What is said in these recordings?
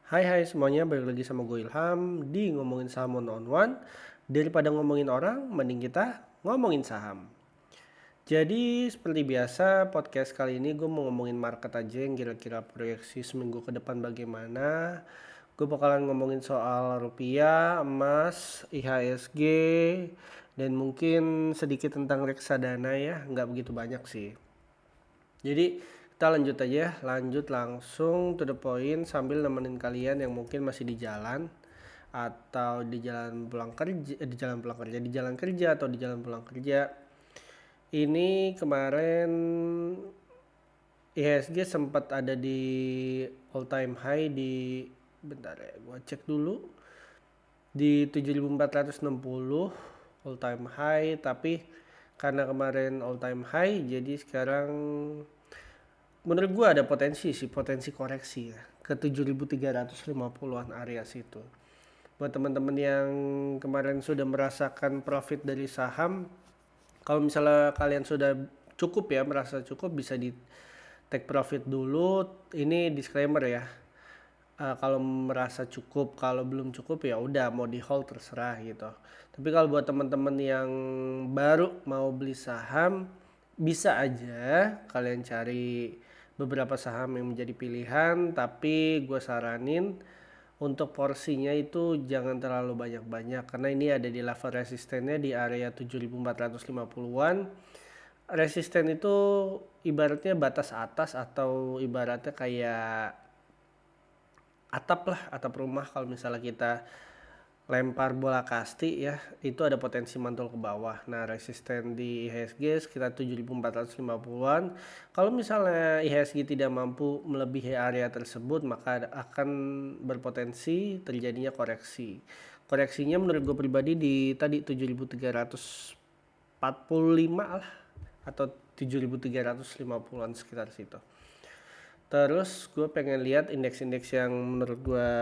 Hai semuanya, balik lagi sama gue Ilham di ngomongin saham one on one. Daripada ngomongin orang, mending kita ngomongin saham. Jadi seperti biasa podcast kali ini gue mau ngomongin market aja yang kira-kira proyeksi seminggu ke depan bagaimana. Gue bakalan ngomongin soal rupiah, emas, IHSG, dan mungkin sedikit tentang reksadana ya, nggak begitu banyak sih. Jadi kita lanjut langsung to the point sambil nemenin kalian yang mungkin masih di jalan atau di jalan pulang kerja, di jalan kerja atau di jalan pulang kerja. Ini kemarin IHSG sempat ada di all time high di bentar ya, gua cek dulu di 7460 all time high, tapi karena kemarin all time high jadi sekarang menurut gua ada potensi koreksi ya ke 7350-an area situ. Buat teman-teman yang kemarin sudah merasakan profit dari saham, kalau misalnya kalian sudah cukup ya, merasa cukup, bisa di take profit dulu. Ini disclaimer ya. Kalau merasa cukup, kalau belum cukup ya udah mau di hold terserah gitu. Tapi kalau buat teman-teman yang baru mau beli saham, bisa aja kalian cari beberapa saham yang menjadi pilihan, tapi gue saranin untuk porsinya itu jangan terlalu banyak-banyak karena ini ada di level resistennya di area 7450-an. Resisten itu ibaratnya batas atas atau ibaratnya kayak atap rumah. Kalau misalnya kita lempar bola kasti ya, itu ada potensi mantul ke bawah. Nah, resisten di IHSG sekitar 7450-an. Kalau misalnya IHSG tidak mampu melebihi area tersebut, maka akan berpotensi terjadinya koreksi. Koreksinya menurut gue pribadi di tadi 7345 lah atau 7350-an sekitar situ. Terus gue pengen lihat indeks-indeks yang menurut gue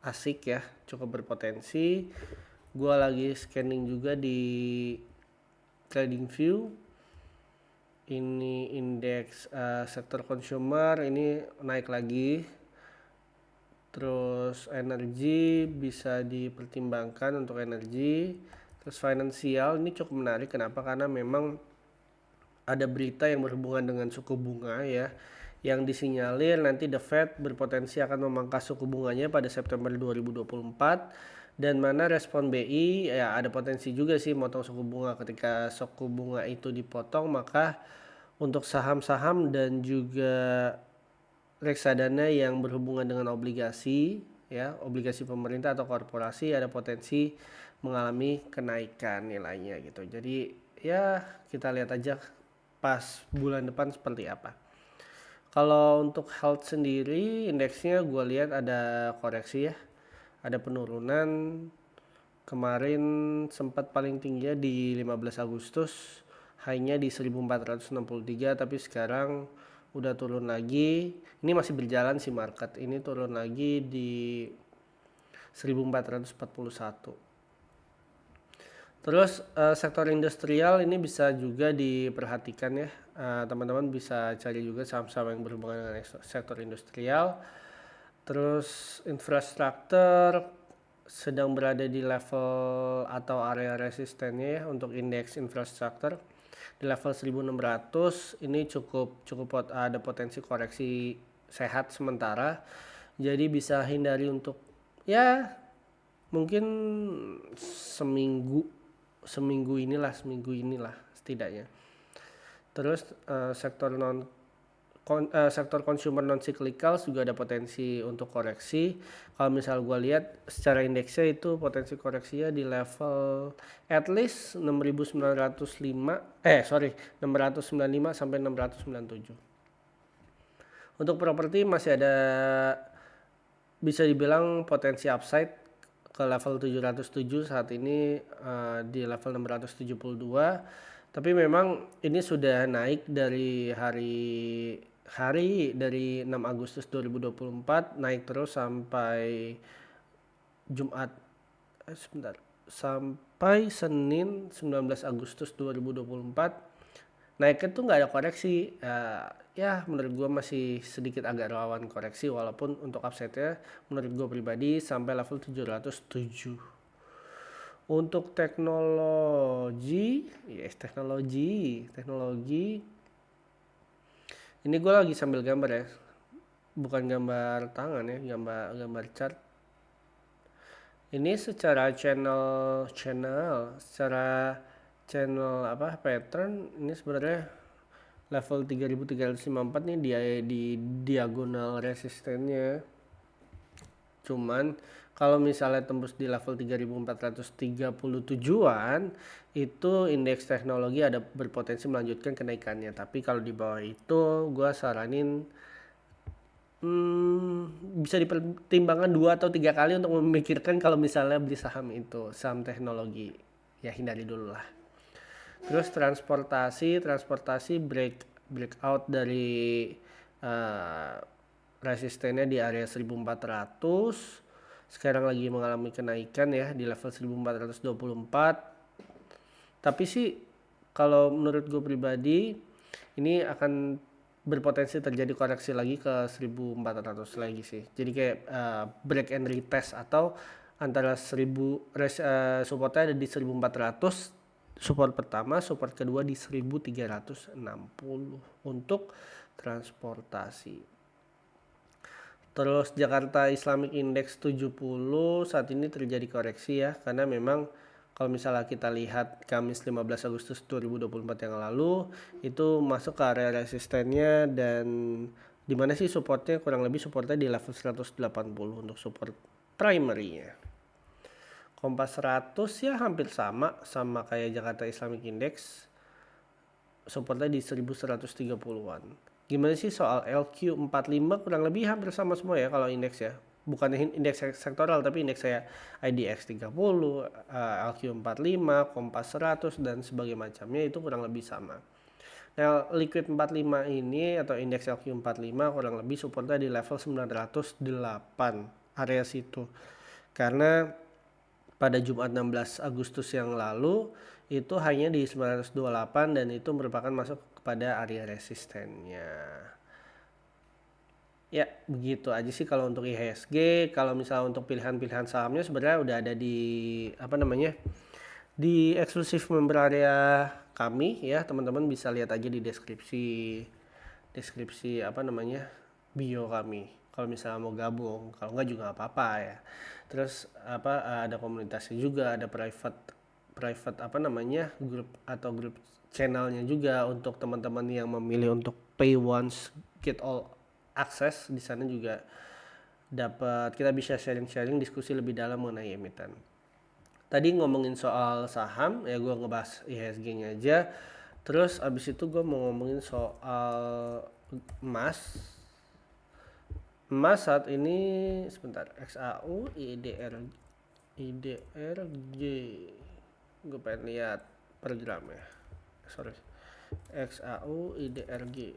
asik ya, cukup berpotensi. Gue lagi scanning juga di TradingView. Ini indeks sektor consumer ini naik lagi. Terus energi bisa dipertimbangkan untuk energi. Terus finansial ini cukup menarik. Kenapa? Karena memang ada berita yang berhubungan dengan suku bunga ya, yang disinyalir nanti The Fed berpotensi akan memangkas suku bunganya pada September 2024, dan mana respon BI ya ada potensi juga sih motong suku bunga. Ketika suku bunga itu dipotong, maka untuk saham-saham dan juga reksadana yang berhubungan dengan obligasi ya, obligasi pemerintah atau korporasi ada potensi mengalami kenaikan nilainya gitu. Jadi ya kita lihat aja pas bulan depan seperti apa. Kalau untuk health sendiri indeksnya gue lihat ada koreksi ya, ada penurunan. Kemarin sempat paling tinggi di 15 Agustus, high-nya di 1463, tapi sekarang udah turun lagi. Ini masih berjalan sih market, ini turun lagi di 1441. Terus sektor industrial ini bisa juga diperhatikan ya. Teman-teman bisa cari juga saham-saham yang berhubungan dengan sektor industrial. Terus infrastruktur sedang berada di level atau area resistennya ya, untuk indeks infrastruktur di level 1600. Ini cukup ada potensi koreksi sehat sementara. Jadi bisa hindari untuk ya mungkin seminggu inilah setidaknya. Terus sektor consumer non cyclical juga ada potensi untuk koreksi. Kalau misal gue lihat secara indeksnya itu potensi koreksinya di level at least 695 sampai 697. Untuk properti masih ada bisa dibilang potensi upside ke level 707 saat ini, di level 672. Tapi memang ini sudah naik dari hari dari 6 Agustus 2024, naik terus sampai Jumat sampai Senin 19 Agustus 2024 naiknya tuh nggak ada koreksi. Ya menurut gue masih sedikit agak rawan koreksi, walaupun untuk upside-nya menurut gue pribadi sampai level 707. Untuk teknologi, yes, teknologi. Ini gue lagi sambil gambar ya, bukan gambar tangan ya, gambar chart. Ini secara channel apa pattern, ini sebenarnya level 3354 nih dia di diagonal resistennya. Cuman kalau misalnya tembus di level 3437-an, itu indeks teknologi ada berpotensi melanjutkan kenaikannya. Tapi kalau di bawah itu gue saranin bisa dipertimbangkan 2 atau 3 kali untuk memikirkan kalau misalnya beli saham itu, saham teknologi. Ya hindari dulu lah. Terus transportasi breakout dari resistennya di area 1400. Sekarang lagi mengalami kenaikan ya di level 1424. Tapi sih kalau menurut gue pribadi ini akan berpotensi terjadi koreksi lagi ke 1400 lagi sih. Jadi kayak break and retest, atau antara supportnya ada di 1400, support pertama, support kedua di 1360 untuk transportasi. Terus Jakarta Islamic Index 70 saat ini terjadi koreksi ya, karena memang kalau misalnya kita lihat Kamis 15 Agustus 2024 yang lalu itu masuk ke area resistennya, dan dimana sih supportnya kurang lebih supportnya di level 180 untuk support primary-nya. Kompas 100 ya hampir sama kayak Jakarta Islamic Index, supportnya di 1130-an. Gimana sih soal LQ45? Kurang lebih hampir sama semua ya kalau indeks ya. Bukan indeks sektoral, tapi indeks saya IDX 30, LQ45, Kompas 100 dan sebagainya macamnya itu kurang lebih sama. Nah, Liquid 45 ini atau indeks LQ45 kurang lebih supportnya di level 908 area situ. Karena pada Jumat 16 Agustus yang lalu itu hanya di 928, dan itu merupakan masuk kepada area resistennya. Ya, begitu aja sih kalau untuk IHSG. Kalau misalnya untuk pilihan-pilihan sahamnya sebenarnya udah ada di di eksklusif member area kami ya, teman-teman bisa lihat aja di deskripsi bio kami. Kalau misalnya mau gabung, kalau enggak juga nggak apa-apa ya. Terus ada komunitasnya juga, ada private grup atau grup channelnya juga untuk teman-teman yang memilih untuk pay once get all access. Di sana juga kita bisa sharing diskusi lebih dalam mengenai emiten. Tadi ngomongin soal saham ya, gue ngebahas IHSG-nya aja. Terus abis itu gue mau ngomongin soal emas. Emas saat ini sebentar, XAU IDRG, gue pengen lihat per gram ya, XAU IDRG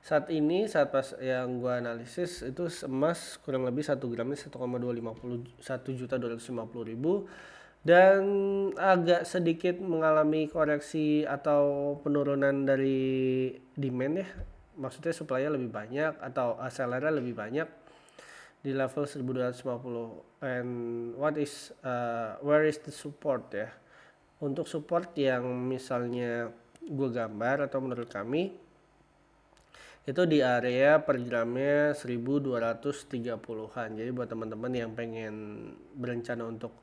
saat ini, saat pas yang gue analisis itu emas kurang lebih 1 gramnya 1,250.000 dan agak sedikit mengalami koreksi atau penurunan dari demand ya, maksudnya supply-nya lebih banyak atau seller-nya lebih banyak di level 1250. And where is the support ya? Untuk support yang misalnya gue gambar atau menurut kami itu di area per gramnya 1230-an. Jadi buat teman-teman yang pengen berencana untuk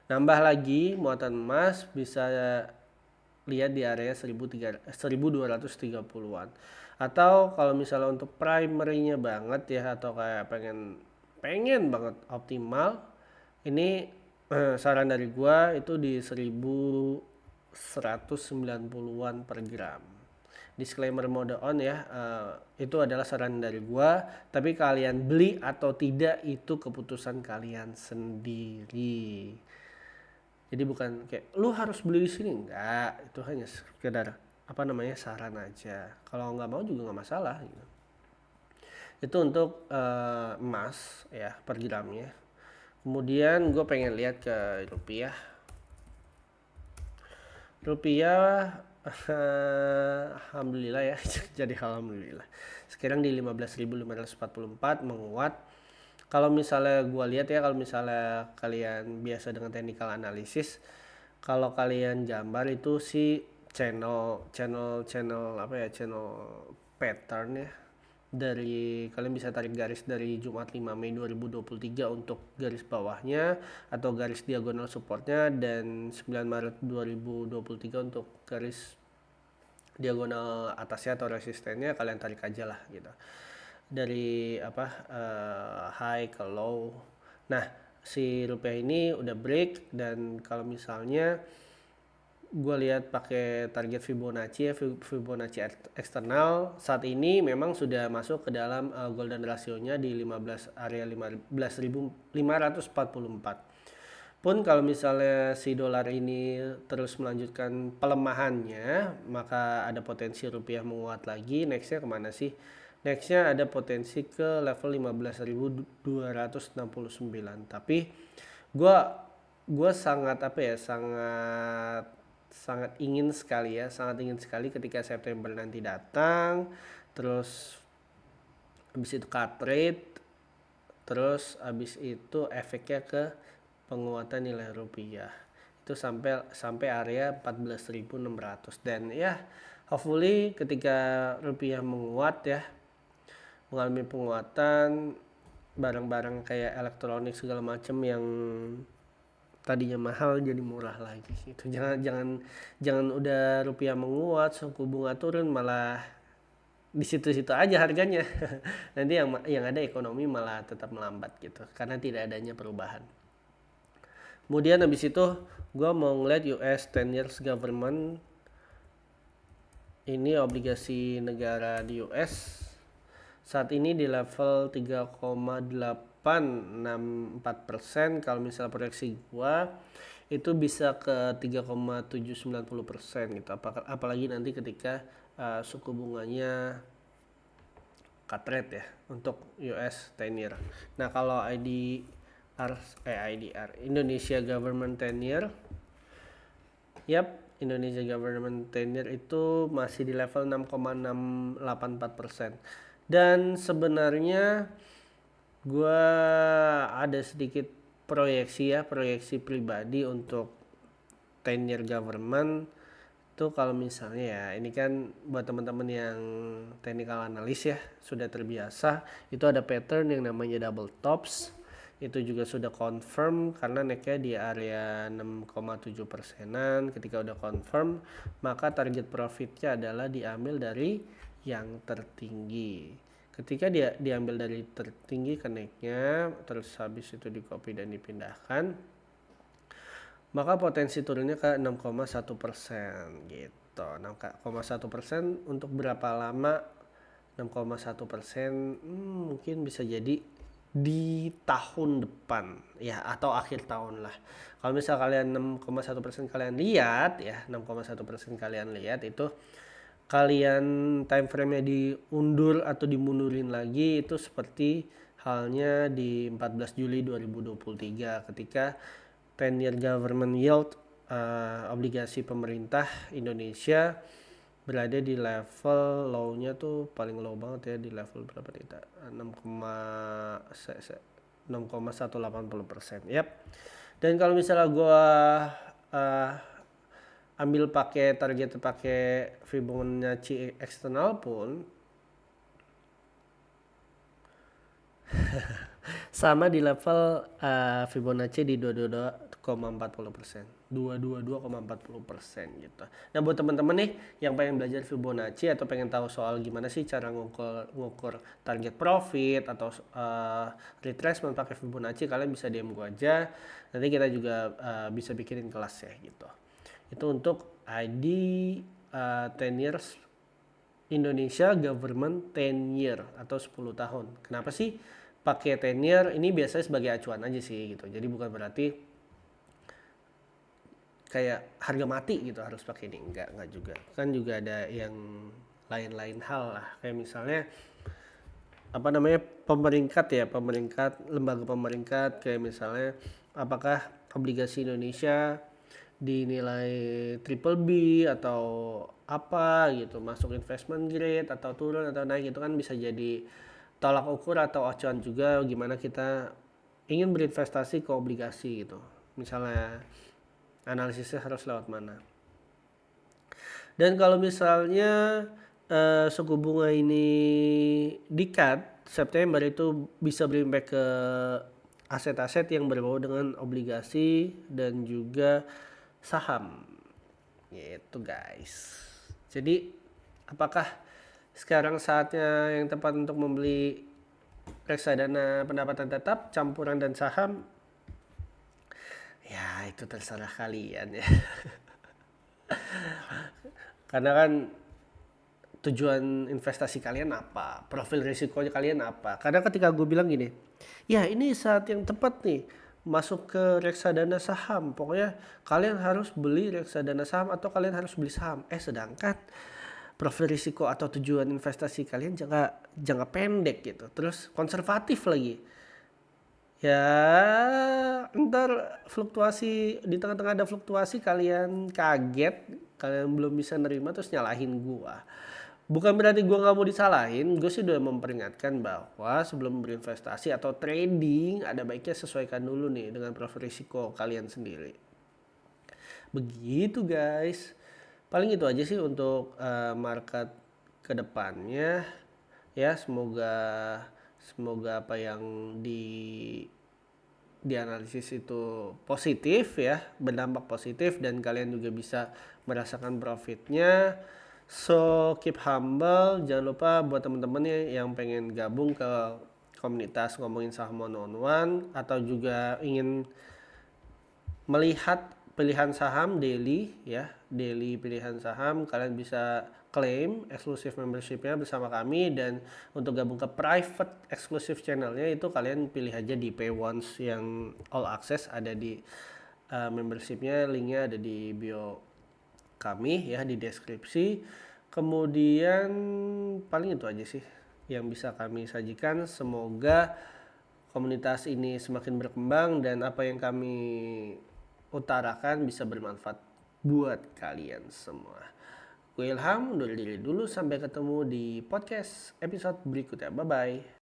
nambah lagi muatan emas bisa lihat di area 1230-an. Atau kalau misalnya untuk primary-nya banget ya, atau kayak pengen banget optimal, ini saran dari gua itu di 1190-an per gram. Disclaimer mode on ya, itu adalah saran dari gua, tapi kalian beli atau tidak itu keputusan kalian sendiri. Jadi bukan kayak lu harus beli di sini, enggak, itu hanya sekedar saran aja. Kalau nggak mau juga nggak masalah gitu. Itu untuk emas ya per gramnya. Kemudian gue pengen lihat ke rupiah. Alhamdulillah ya. Jadi alhamdulillah. Sekarang di 15.544 menguat. Kalau misalnya gua lihat ya, kalau misalnya kalian biasa dengan technical analysis, kalau kalian gambar itu sih channel apa ya, channel pattern ya, dari kalian bisa tarik garis dari Jumat 5 Mei 2023 untuk garis bawahnya atau garis diagonal supportnya, dan 9 Maret 2023 untuk garis diagonal atasnya atau resistennya. Kalian tarik aja lah gitu dari high ke low. Nah, si rupiah ini udah break, dan kalau misalnya gue lihat pakai target Fibonacci ya, Fibonacci eksternal saat ini memang sudah masuk ke dalam golden rasionya di 15 area 15.544. Pun kalau misalnya si dolar ini terus melanjutkan pelemahannya, maka ada potensi rupiah menguat lagi. Nextnya kemana sih? Nextnya ada potensi ke level 15.269. Tapi gue sangat sangat ingin sekali ketika September nanti datang, terus habis itu cut rate, terus habis itu efeknya ke penguatan nilai rupiah itu sampai area 14.600. Dan ya hopefully ketika rupiah menguat ya, mengalami penguatan, barang-barang kayak elektronik segala macam yang tadinya mahal jadi murah lagi. Itu jangan udah rupiah menguat, suku bunga turun, malah di situ-situ aja harganya. Nanti yang ada ekonomi malah tetap melambat gitu karena tidak adanya perubahan. Kemudian habis itu gue mau ngeliat US 10 years government, ini obligasi negara di US saat ini di level 3,864%. Kalau misalnya proyeksi gua itu bisa ke 3,790% gitu. Apalagi nanti ketika suku bunganya cut rate ya untuk US 10 year. Nah, kalau IDR Indonesia Government 10 year, Indonesia Government 10 year itu masih di level 6,684%. Dan sebenarnya gue ada sedikit proyeksi pribadi untuk 10 year government itu. Kalau misalnya ya, ini kan buat teman-teman yang technical analyst ya sudah terbiasa, itu ada pattern yang namanya double tops. Itu juga sudah confirm karena naiknya di area 6,7%. Ketika udah confirm, maka target profitnya adalah diambil dari yang tertinggi. Ketika dia diambil dari tertinggi ke naiknya, terus habis itu di copy dan dipindahkan, maka potensi turunnya ke 6,1% gitu. 6,1% untuk berapa lama? 6,1% mungkin bisa jadi di tahun depan ya, atau akhir tahun lah. Kalau misal kalian 6,1% kalian lihat ya, 6,1% kalian lihat itu, kalian time frame-nya diundur atau dimundurin lagi, itu seperti halnya di 14 Juli 2023 ketika 10 year government yield obligasi pemerintah Indonesia berada di level low-nya tuh paling low banget ya, di level berapa kita? 6,180%. Dan kalau misalnya gua ambil target pakai Fibonacci eksternal pun sama di level Fibonacci di 22,40%. 22,40% gitu. Nah, buat teman-teman nih yang pengen belajar Fibonacci atau pengen tahu soal gimana sih cara ngukur target profit atau retracement pakai Fibonacci, kalian bisa DM gua aja. Nanti kita juga bisa bikinin kelas ya gitu. Itu untuk ID 10 years Indonesia Government 10 year atau 10 tahun. Kenapa sih pakai 10 year? Ini biasanya sebagai acuan aja sih gitu. Jadi bukan berarti kayak harga mati gitu harus pakai ini, enggak juga. Kan juga ada yang lain-lain hal lah. Kayak misalnya pemeringkat, lembaga pemeringkat, kayak misalnya apakah obligasi Indonesia dinilai triple B atau apa gitu, masuk investment grade atau turun atau naik, itu kan bisa jadi tolak ukur atau acuan juga gimana kita ingin berinvestasi ke obligasi gitu. Misalnya analisisnya harus lewat mana. Dan kalau misalnya suku bunga ini di-cut September, itu bisa berimpact ke aset-aset yang berbau dengan obligasi dan juga saham. Gitu guys. Jadi apakah sekarang saatnya yang tepat untuk membeli reksadana pendapatan tetap, campuran dan saham? Ya itu terserah kalian ya. Karena kan tujuan investasi kalian apa, profil risikonya kalian apa. Karena ketika gue bilang gini, ya ini saat yang tepat nih masuk ke reksadana saham, pokoknya kalian harus beli reksadana saham atau kalian harus beli saham. Sedangkan profil risiko atau tujuan investasi kalian jangka pendek gitu, terus konservatif lagi. Ya ntar fluktuasi, di tengah-tengah ada fluktuasi kalian kaget, kalian belum bisa nerima terus nyalahin gua. Bukan berarti gua nggak mau disalahin, gue sih udah memperingatkan bahwa sebelum berinvestasi atau trading ada baiknya sesuaikan dulu nih dengan profil risiko kalian sendiri. Begitu guys. Paling itu aja sih untuk market kedepannya ya. Semoga apa yang dianalisis itu positif ya, berdampak positif dan kalian juga bisa merasakan profitnya. So keep humble. Jangan lupa buat teman-teman yang pengen gabung ke komunitas ngomongin saham one on one atau juga ingin melihat pilihan saham daily ya, daily pilihan saham, kalian bisa claim eksklusif membershipnya bersama kami. Dan untuk gabung ke private eksklusif channelnya itu kalian pilih aja di pay once yang all access, ada di membershipnya, linknya ada di bio kami ya, di deskripsi. Kemudian paling itu aja sih yang bisa kami sajikan. Semoga komunitas ini semakin berkembang dan apa yang kami utarakan bisa bermanfaat buat kalian semua. Gue Ilham, undur diri dulu, sampai ketemu di podcast episode berikutnya. Bye bye.